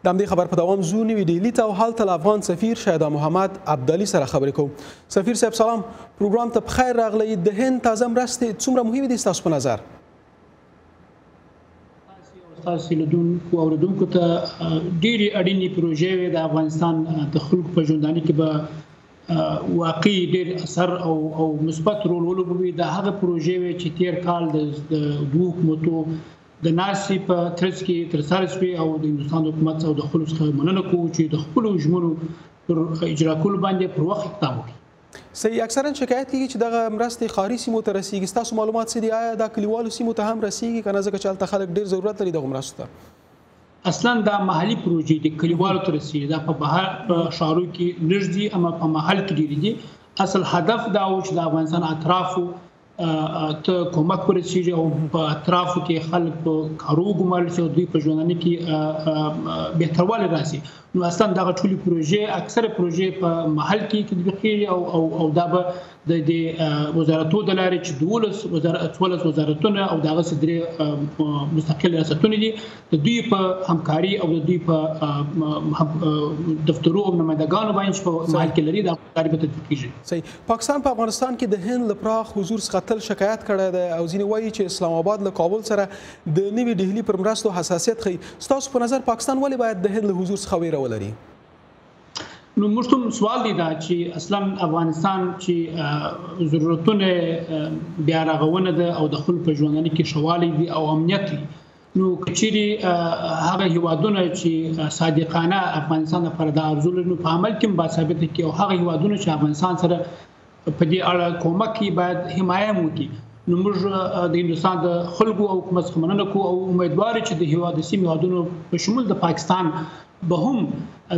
د همدې خبر په دوام ځو نوي ډهلي ته او هلته له افغان سفیر شهید محمد عبدالي سره خبرې کوو. سفیر صاحب سلام، پروګرام ته په خیر راغلی. د هند تازه مرستې څومره مهمې دي ستاسو په نظر؟ تاسو لیدونکو او اوریدونکو ته ډېرې اړینې پروژې وې د افغانستان د خلکو په ژوندانه کې به واقعي ډېر اثر او مثبت رول ولوبوي. د هغه پروژې وې چې تیر کال د دوه حکومتو د ناسې په ترڅ کې ترسره شوې او د هندوستان حکومت او د خلکو څخه مننه کوو چې د خپلو ژمنو پر اجرا کولو باندې پر وخت اقدام وکړي. صحیح، اکثرا شکایت کیږي چې دغه مرستې ښاري سیمو ته رسیږي. ستاسو معلومات څه دي؟ آیا دا کلیوالو سیمو ته هم رسیږي که نه، ځکه چې هلته خلک ډېر ضرورت لري دغو مرستو ته؟ اصلا دا محلي پروژې دي، کلیوالو ته رسیږي. دا په بهر په ښارو کې لږ دي اما په محل کې ډېرې دي. اصل هدف دا و چې د افغانستان اطرافو ته کومک ورسیږي او په اطرافو کې خلک په کارو وګمارل شي او دوی په ژوندانه کې بهتروالی راسي. نو اصلا دغه ټولې پروژې اکثره پروژې په محل کې تطبیق کیږي او دا به د وزارتونو د لارې چې 12 وزارتونه او دغه درې مستقل ریاستونه دي، د دوی په همکاري او د دوی په دفترو او نمایندګانو باندې په محل کې لري دا کار به تطبیق کیږي. صحیح. پاکستان په افغانستان کې د هند له پراخ حضور څخه تل شکایت کړی دی او ځینې وایي چې اسلام آباد له کابل سره د نوي ډهلي پر مرستو حساسیت ښیي. ستاسو په نظر پاکستان ولې باید د هند له حضور څخه ویره ولري؟ نو موږ ته سوال دی دا چې اصلا افغانستان چې ضرورتونه بیا رغونه ده او د خلکو په ژوندانه کې شوالی دي او امنیت دي، نو کچيري هغه هیوادونه چې صادقانه افغانستان لپاره د ارزو لري نو په عمل کې با ثابت کی او هغه هیوادونه چې افغانستان سره په دې اړه کومک کوي باید حمایه وکړي. نو موږ د هندوستان د خلکو او حکومت څخه مننه کوو او امیدوار چې د هیواد سیمې هیوادونو په شمول د پاکستان به هم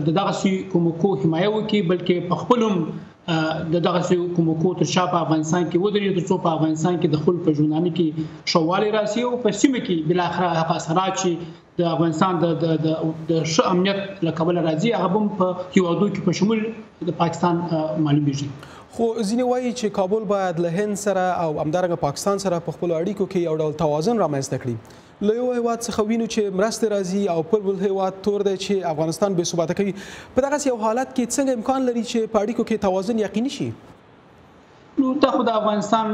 دغه کومکو حمایه وکړي، بلکې په خپل هم دغه کومکو تر شا په افغانستان کې ودرېږي ترڅو په افغانستان کې د خلکو په ژوندانه کې شوالی راسي او په سیمه کې بالاخره هغه اثرات چې د افغانستان د ښه امنیت له کبله راځي هغه هم په هیوادو کې په شمول د پاکستان معلومیږي. خو ځینې وایي چې کابل باید له هند سره او همدارنګه پاکستان سره په خپلو اړیکو کې یو ډول توازن رامنځته کړي. له یو هیواد څخه وینو چې مرستې راځي او پر بل هیواد تور دی چې افغانستان بې ثباته کوي. په دغسې یو حالت کې څنګه امکان لري چې په اړیکو کې توازن یقیني شي؟ نو دا خو د افغانستان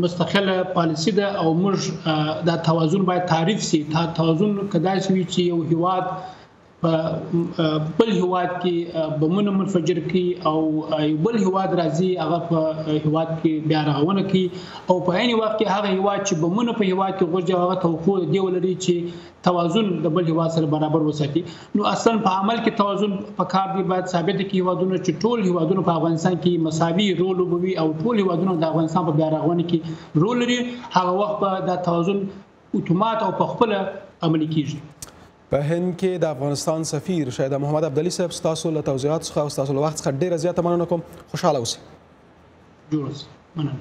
مستقله پالیسي ده او موږ دا توازن باید تعریف شي. توازن کدای شي چې یو هیواد په بل هیواد کې بمونه منفجر کی او بل هیواد راځي هغه په هیواد کې بیا رغونه کی او په عین وخت کې هغه هیواد چې بمونه په هیواد کې غورځي هغه توقع دی ولري چې توازن د بل هیواد سره برابر وساتي. نو اصلا په عمل کې توازن په کار دی باید ثابت کی هیوادونو چې ټول هیوادونو په افغانستان کې مساوي رول وبوي او ټول هیوادونو د افغانستان په بیا رغونه کې رول لري. هغه وخت به د توازن اتومات او په خپل عملي کیږي. په هند کې د افغانستان سفیر شهید محمد عبدالي صاحب ستاسو له توضیحات څخه او ستاسو له وخت څخه ډېره زیاته مننه کوم. خوشحاله اوسئ. جوړ اوسئ. مننه.